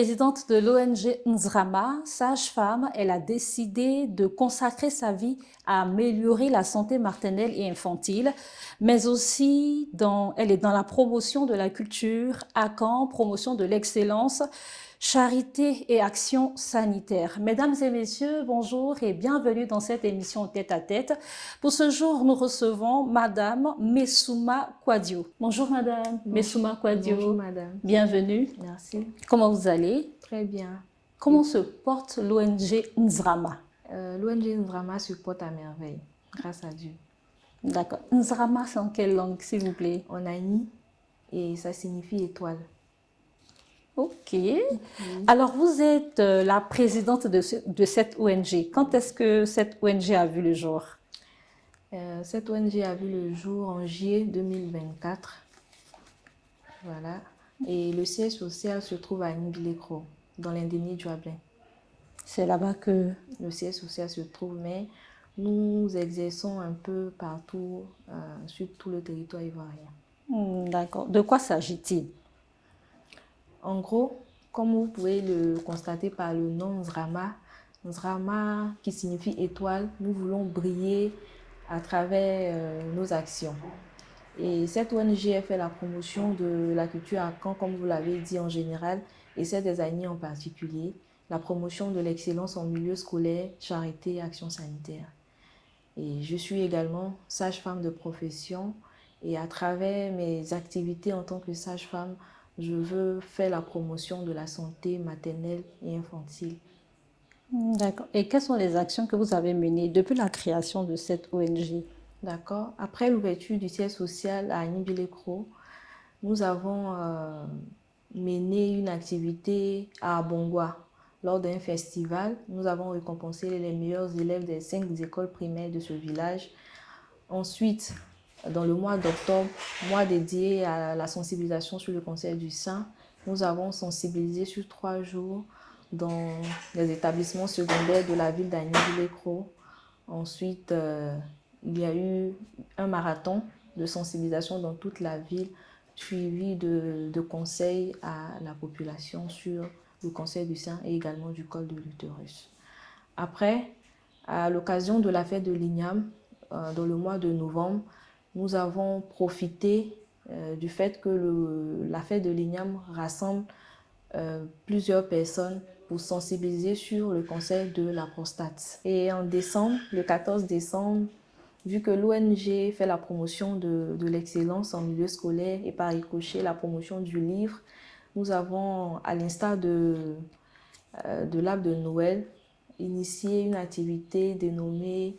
présidente de l'ONG Nzrama, sage-femme, elle a décidé de consacrer sa vie à améliorer la santé maternelle et infantile, mais aussi elle est dans la promotion de la culture, ACAN, promotion de l'excellence, charité et action sanitaire. Mesdames et messieurs, bonjour et bienvenue dans cette émission Tête à Tête. Pour ce jour, nous recevons Madame Messouma Kouadio. Bonjour Madame Messouma Bonjour Kouadio, madame. bienvenue. Merci. Comment vous allez? Très bien. Comment se porte l'ONG Nzrama? L'ONG Ndrama se porte à merveille, grâce à Dieu. D'accord. Nzrama, c'est en quelle langue, s'il vous plaît? On a Ni et ça signifie étoile. Ok. Alors, vous êtes la présidente de cette ONG. Quand est-ce que cette ONG a vu le jour? Cette ONG a vu le jour en juillet 2024. Voilà. Et le siège social se trouve à Nibilekro, dans l'Indéni du Hablin. C'est là-bas que... Le siège social se trouve, mais nous exerçons un peu partout sur tout le territoire ivoirien. D'accord. De quoi s'agit-il? En gros, comme vous pouvez le constater par le nom Nzrama, Nzrama qui signifie étoile, nous voulons briller à travers nos actions. Et cette ONG a fait la promotion de la culture à Caen, comme vous l'avez dit en général, et celle des Aïnis en particulier, la promotion de l'excellence en milieu scolaire, charité et action sanitaire. Et je suis également sage-femme de profession et à travers mes activités en tant que sage-femme, je veux faire la promotion de la santé maternelle et infantile. D'accord. Et quelles sont les actions que vous avez menées depuis la création de cette ONG? D'accord. Après l'ouverture du siège social à Nibilekro, nous avons mené une activité à Abongwa. Lors d'un festival, nous avons récompensé les meilleurs élèves des 5 écoles primaires de ce village. Ensuite, dans le mois d'octobre, mois dédié à la sensibilisation sur le cancer du sein, nous avons sensibilisé sur 3 jours dans les établissements secondaires de la ville d'Agny-Bilekro. Ensuite, il y a eu un marathon de sensibilisation dans toute la ville, suivi de conseils à la population sur le cancer du sein et également du col de l'utérus. Après, à l'occasion de la fête de l'Igname, dans le mois de novembre, nous avons profité du fait que la fête de l'Igname rassemble plusieurs personnes pour sensibiliser sur le cancer de la prostate. Et en décembre, le 14 décembre, vu que l'ONG fait la promotion de l'excellence en milieu scolaire et par ricochet la promotion du livre, nous avons, à l'instar de l'arbre de Noël, initié une activité dénommée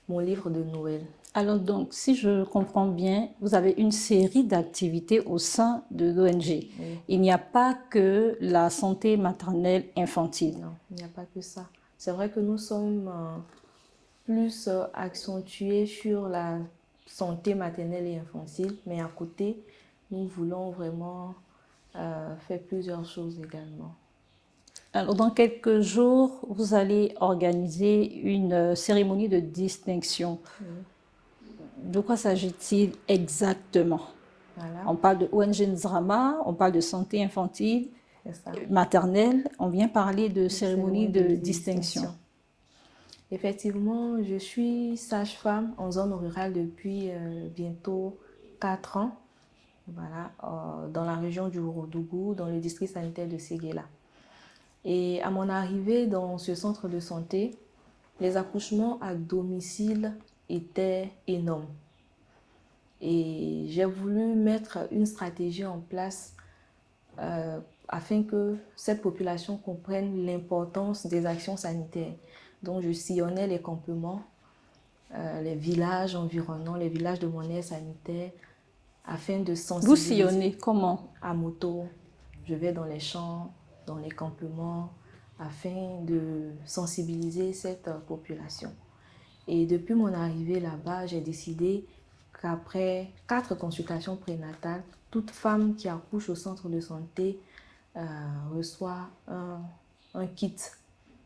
Mon livre de Noël. Alors donc, si je comprends bien, vous avez une série d'activités au sein de l'ONG. Oui. Il n'y a pas que la santé maternelle infantile. Non, il n'y a pas que ça. C'est vrai que nous sommes plus accentués sur la santé maternelle et infantile, mais à côté, nous voulons vraiment faire plusieurs choses également. Alors, dans quelques jours, vous allez organiser une cérémonie de distinction. Oui. De quoi s'agit-il exactement? Voilà, On parle de ONG Nzrama, on parle de santé infantile, c'est ça. maternelle, on vient parler de Une cérémonie de distinction. Effectivement, je suis sage-femme en zone rurale depuis bientôt 4 ans, voilà, dans la région du Ourodougou, dans le district sanitaire de Séguéla. Et à mon arrivée dans ce centre de santé, les accouchements à domicile étaient énormes. Et j'ai voulu mettre une stratégie en place afin que cette population comprenne l'importance des actions sanitaires. Donc je sillonnais les campements, les villages environnants, les villages de mon aire sanitaire, afin de sensibiliser. Vous sillonnez comment? À moto, je vais dans les champs, dans les campements, afin de sensibiliser cette population. Et depuis mon arrivée là-bas, j'ai décidé qu'après 4 consultations prénatales, toute femme qui accouche au centre de santé reçoit un kit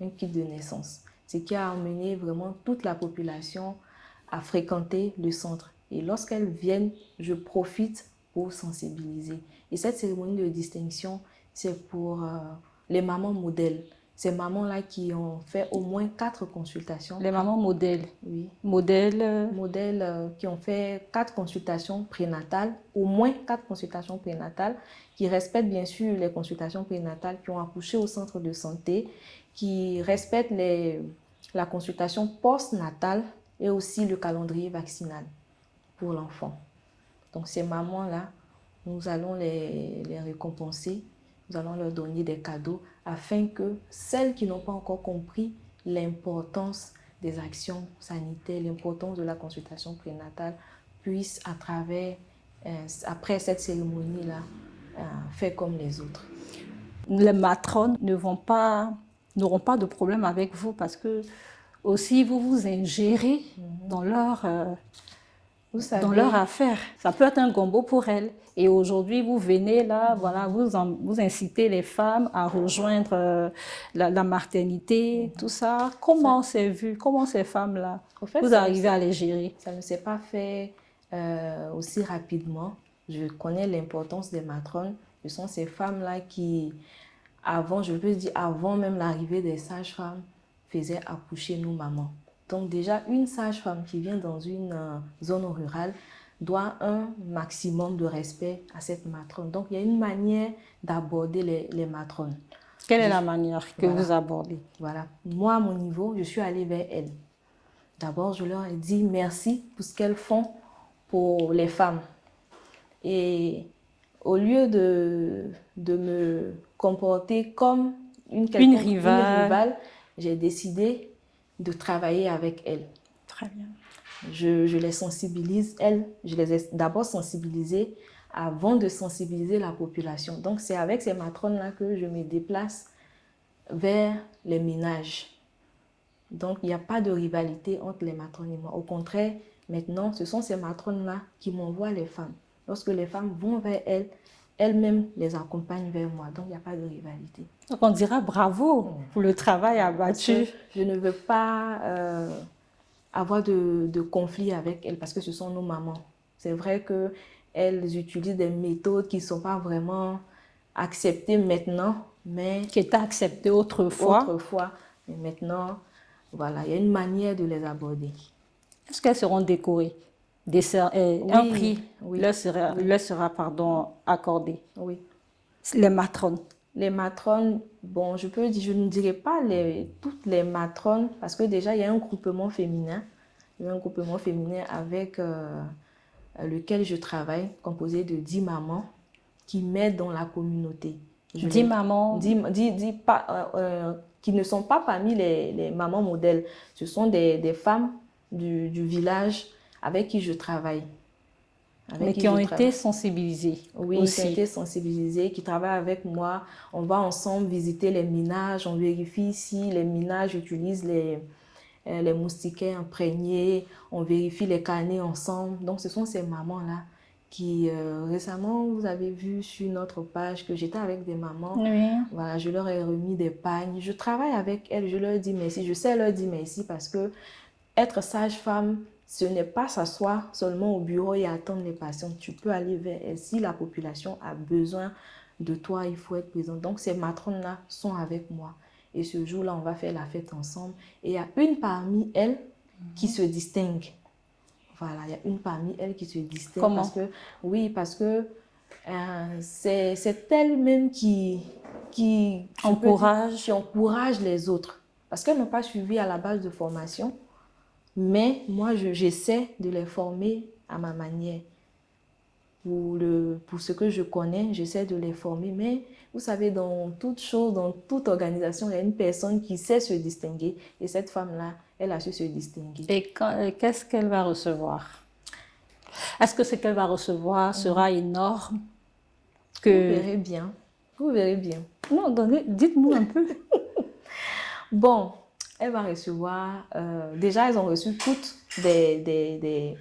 de naissance. Ce qui a amené vraiment toute la population à fréquenter le centre. Et lorsqu'elles viennent, je profite pour sensibiliser. Et cette cérémonie de distinction, c'est pour les mamans modèles. Ces mamans-là qui ont fait au moins 4 consultations. Les mamans modèles. Oui. Modèles. Modèles qui ont fait 4 consultations prénatales, au moins 4 consultations prénatales, qui respectent bien sûr les consultations prénatales, qui ont accouché au centre de santé, qui respectent la consultation postnatale et aussi le calendrier vaccinal pour l'enfant. Donc ces mamans-là, nous allons les récompenser, nous allons leur donner des cadeaux afin que celles qui n'ont pas encore compris l'importance des actions sanitaires, l'importance de la consultation prénatale, puissent après cette cérémonie-là, faire comme les autres. Les matrones n'auront pas de problème avec vous parce que aussi vous vous ingérez dans leur affaire. Ça peut être un gombo pour elles. Et aujourd'hui, vous venez là, voilà, vous incitez les femmes à rejoindre la maternité, tout ça. Comment c'est vu? Comment ces femmes-là, vous arrivez à les gérer? Ça ne s'est pas fait aussi rapidement. Je connais l'importance des matrones. Ce sont ces femmes-là qui, je peux dire, avant même l'arrivée des sages-femmes, faisaient accoucher nos mamans. Donc déjà, une sage-femme qui vient dans une zone rurale doit un maximum de respect à cette matrone. Donc il y a une manière d'aborder les matrones. Quelle est la manière que vous abordez? Voilà. Moi, à mon niveau, je suis allée vers elles. D'abord, je leur ai dit merci pour ce qu'elles font pour les femmes. Et au lieu de me comporter comme une rivale, j'ai décidé de travailler avec elles. Très bien. Je les sensibilise, je les ai d'abord sensibilisées avant de sensibiliser la population. Donc, c'est avec ces matrones-là que je me déplace vers les ménages. Donc, il n'y a pas de rivalité entre les matrones et moi. Au contraire, maintenant, ce sont ces matrones-là qui m'envoient les femmes. Lorsque les femmes vont vers elles, elles-mêmes les accompagnent vers moi. Donc, il n'y a pas de rivalité. Donc, on dira bravo pour le travail abattu. Je ne veux pas avoir de conflit avec elles parce que ce sont nos mamans. C'est vrai qu'elles utilisent des méthodes qui ne sont pas vraiment acceptées maintenant, mais... Qui étaient acceptées autrefois. Mais maintenant, voilà, il y a une manière de les aborder. Est-ce qu'elles seront décorées? Un prix leur sera accordé. Oui. Les matrones. Les matrones, bon, je ne dirais pas toutes les matrones, parce que déjà, il y a un groupement féminin. Il y a un groupement féminin avec lequel je travaille, composé de 10 mamans qui m'aident dans la communauté. 10 mamans qui ne sont pas parmi les mamans modèles. Ce sont des femmes du village avec qui je travaille. Mais qui ont été sensibilisées. Oui, aussi. qui ont été sensibilisées, qui travaillent avec moi. On va ensemble visiter les ménages, on vérifie si les ménages utilisent les moustiquaires imprégnés, on vérifie les carnets ensemble. Donc, ce sont ces mamans-là qui, récemment, vous avez vu sur notre page que j'étais avec des mamans. Oui. Voilà, je leur ai remis des pagnes. Je travaille avec elles, je leur dis merci. Je sais leur dire merci parce que être sage-femme, ce n'est pas s'asseoir seulement au bureau et attendre les patients. Tu peux aller vers elles. Si la population a besoin de toi, il faut être présent. Donc, ces matrones-là sont avec moi. Et ce jour-là, on va faire la fête ensemble. Et il y a une parmi elles qui se distingue. Voilà, il y a une parmi elles qui se distingue. Comment? Parce que c'est elle-même qui encourage les autres. Parce qu'elles n'ont pas suivi à la base de formation. Mais moi, j'essaie de les former à ma manière. Pour ce que je connais, j'essaie de les former. Mais vous savez, dans toute chose, dans toute organisation, il y a une personne qui sait se distinguer. Et cette femme-là, elle a su se distinguer. Et qu'est-ce qu'elle va recevoir? Est-ce que ce qu'elle va recevoir sera énorme? Vous verrez bien. Vous verrez bien. Non, dites-nous un peu. Bon, elle va recevoir... déjà, elles ont reçu toutes des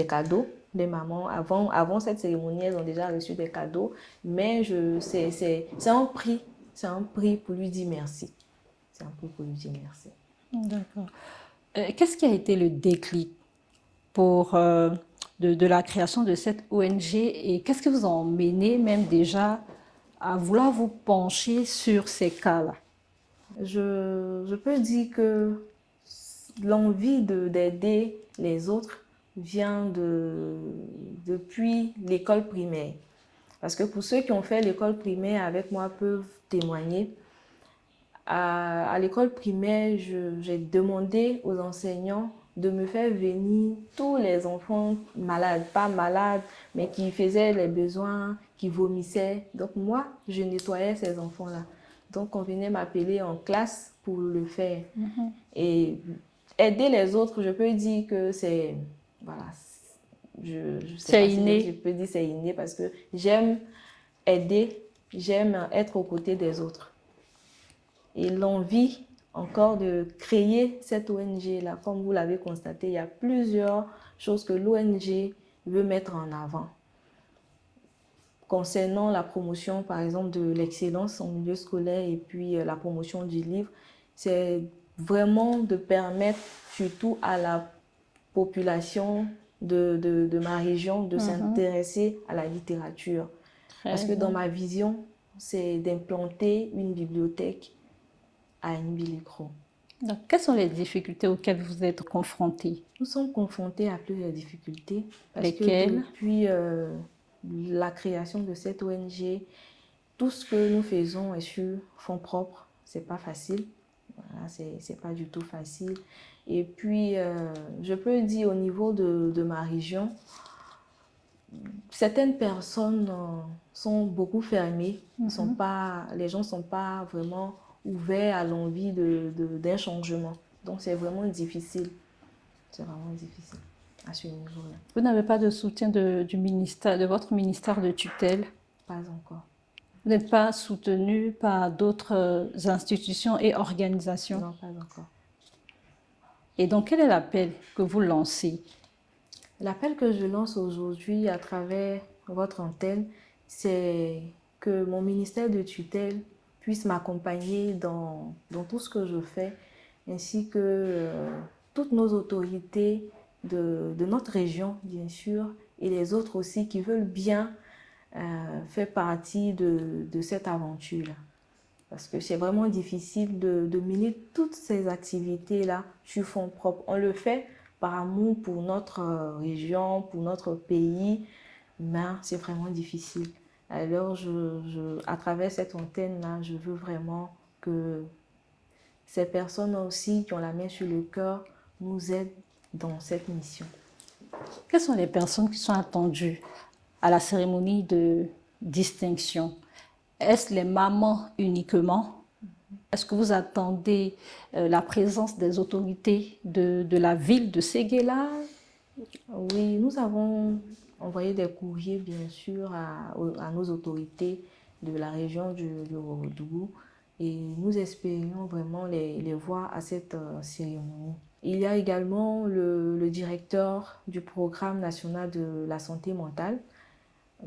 cadeaux. Les mamans, avant cette cérémonie, elles ont déjà reçu des cadeaux. Mais c'est un prix. C'est un prix pour lui dire merci. C'est un prix pour lui dire merci. D'accord. Qu'est-ce qui a été le déclic pour, de la création de cette ONG et qu'est-ce que vous a emmené même déjà à vouloir vous pencher sur ces cas-là? Je peux dire que l'envie d'aider les autres vient depuis l'école primaire. Parce que pour ceux qui ont fait l'école primaire avec moi peuvent témoigner. À l'école primaire, j'ai demandé aux enseignants de me faire venir tous les enfants malades, pas malades, mais qui faisaient les besoins, qui vomissaient. Donc moi, je nettoyais ces enfants-là. Donc on venait m'appeler en classe pour le faire. Et aider les autres, je peux dire que c'est... Voilà, je sais pas C'est si inné. je peux dire c'est inné parce que j'aime aider, j'aime être aux côtés des autres. Et l'envie encore de créer cette ONG-là, comme vous l'avez constaté, il y a plusieurs choses que l'ONG veut mettre en avant. Concernant la promotion, par exemple, de l'excellence en milieu scolaire et puis la promotion du livre, c'est vraiment de permettre surtout à la population de ma région de s'intéresser à la littérature. Parce que dans ma vision, c'est d'implanter une bibliothèque à Niamey-les-Crau. Donc, quelles sont les difficultés auxquelles vous êtes confrontés? Nous sommes confrontés à plusieurs difficultés. Parce Lesquelles? que depuis la création de cette ONG, tout ce que nous faisons est sur fonds propres. C'est pas facile. Voilà, c'est pas du tout facile. Et puis, je peux dire au niveau de ma région, certaines personnes sont beaucoup fermées. Les gens ne sont pas vraiment ouverts à l'envie d'un changement. Donc, c'est vraiment difficile. C'est vraiment difficile à ce niveau-là. Vous n'avez pas de soutien du ministère, de votre ministère de tutelle? Pas encore. Vous n'êtes pas soutenu par d'autres institutions et organisations? Non, pas encore. Et donc, quel est l'appel que vous lancez? L'appel que je lance aujourd'hui à travers votre antenne, c'est que mon ministère de tutelle puisse m'accompagner dans tout ce que je fais, ainsi que toutes nos autorités de notre région, bien sûr, et les autres aussi qui veulent bien faire partie de cette aventure-là. Parce que c'est vraiment difficile de mener toutes ces activités-là sur fonds propres. On le fait par amour pour notre région, pour notre pays, mais c'est vraiment difficile. Alors, à travers cette antenne-là, je veux vraiment que ces personnes aussi qui ont la main sur le cœur nous aident dans cette mission. Quelles sont les personnes qui sont attendues à la cérémonie de distinction? Est-ce les mamans uniquement? Est-ce que vous attendez la présence des autorités de la ville de Séguéla? Oui, nous avons envoyé des courriers, bien sûr, à nos autorités de la région du Ouagadougou et nous espérions vraiment les voir à cette cérémonie. Il y a également le directeur du programme national de la santé mentale,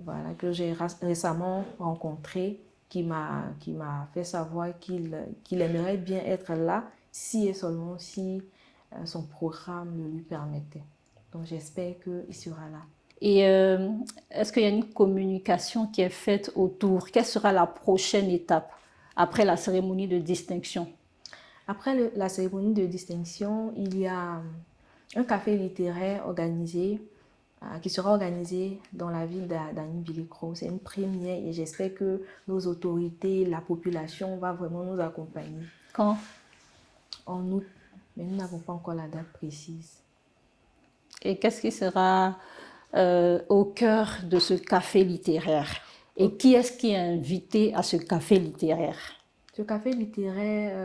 voilà, que j'ai récemment rencontré, qui m'a fait savoir qu'il aimerait bien être là si et seulement si son programme le lui permettait. Donc j'espère qu'il sera là. Et est-ce qu'il y a une communication qui est faite autour? Quelle sera la prochaine étape après la cérémonie de distinction? Après la cérémonie de distinction, il y a un café littéraire qui sera organisé dans la ville d'Aniamey-les-Crau. C'est une première et j'espère que nos autorités, la population va vraiment nous accompagner. Quand? En août, mais nous n'avons pas encore la date précise. Et qu'est-ce qui sera au cœur de ce café littéraire? Et qui est-ce qui est invité à ce café littéraire? Ce café littéraire,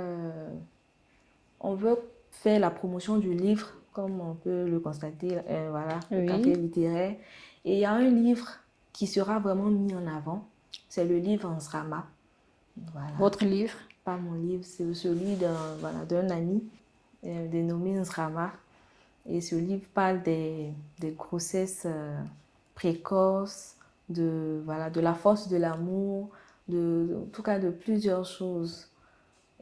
on veut faire la promotion du livre, comme on peut le constater, voilà, le café littéraire. Et il y a un livre qui sera vraiment mis en avant, c'est le livre Nzrama. Voilà. Votre livre? Pas mon livre, c'est celui d'un ami dénommé Nzrama. Et ce livre parle des grossesses précoces, de la force de l'amour, en tout cas de plusieurs choses.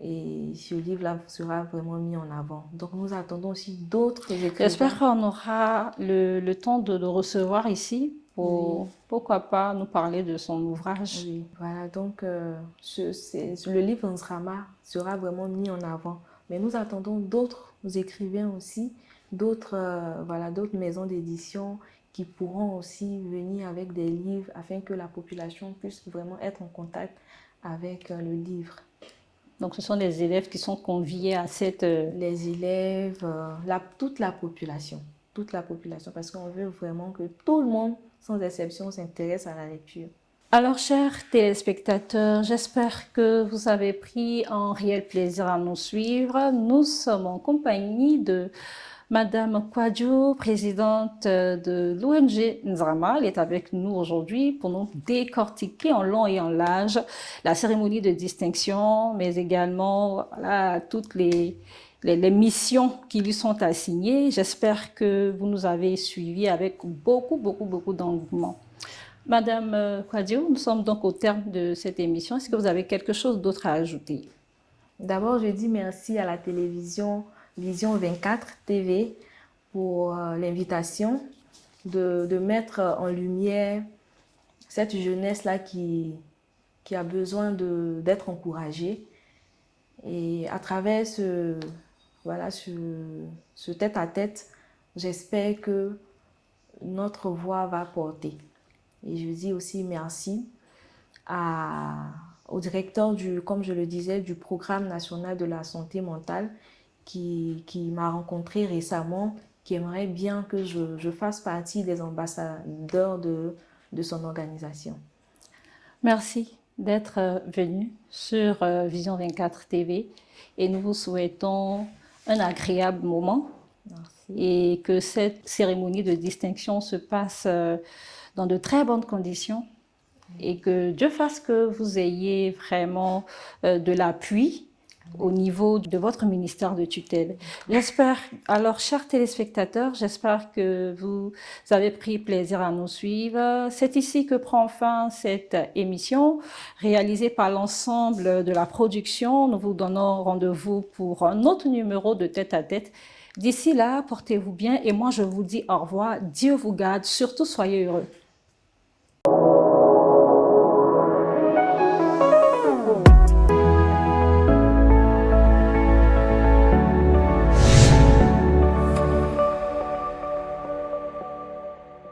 Et ce livre-là sera vraiment mis en avant. Donc nous attendons aussi d'autres écrivains. J'espère qu'on aura le temps de le recevoir ici Oui. pourquoi pas nous parler de son ouvrage. Oui, voilà, donc le livre Nzrama sera vraiment mis en avant. Mais nous attendons d'autres écrivains aussi, d'autres maisons d'édition qui pourront aussi venir avec des livres afin que la population puisse vraiment être en contact avec le livre. Donc, ce sont les élèves qui sont conviés à cette... Les élèves, toute la population, parce qu'on veut vraiment que tout le monde, sans exception, s'intéresse à la lecture. Alors, chers téléspectateurs, j'espère que vous avez pris un réel plaisir à nous suivre. Nous sommes en compagnie de Madame Kwadjo, présidente de l'ONG Nzrama. Elle est avec nous aujourd'hui pour nous décortiquer en long et en large la cérémonie de distinction, mais également voilà, toutes les missions qui lui sont assignées. J'espère que vous nous avez suivis avec beaucoup d'engouement. Madame Kwadjo, nous sommes donc au terme de cette émission. Est-ce que vous avez quelque chose d'autre à ajouter? D'abord, je dis merci à la télévision Vision 24 TV pour l'invitation de mettre en lumière cette jeunesse-là qui a besoin d'être encouragée. Et à travers ce tête-à-tête, j'espère que notre voix va porter. Et je dis aussi merci au directeur comme je le disais, du programme national de la santé mentale qui m'a rencontré récemment, qui aimerait bien que je fasse partie des ambassadeurs de son organisation. Merci d'être venu sur Vision 24 TV et nous vous souhaitons un agréable moment. Merci. Et que cette cérémonie de distinction se passe dans de très bonnes conditions et que Dieu fasse que vous ayez vraiment de l'appui au niveau de votre ministère de tutelle. J'espère, alors chers téléspectateurs, j'espère que vous avez pris plaisir à nous suivre. C'est ici que prend fin cette émission réalisée par l'ensemble de la production. Nous vous donnons rendez-vous pour un autre numéro de Tête à Tête. D'ici là, portez-vous bien et moi je vous dis au revoir. Dieu vous garde, surtout soyez heureux.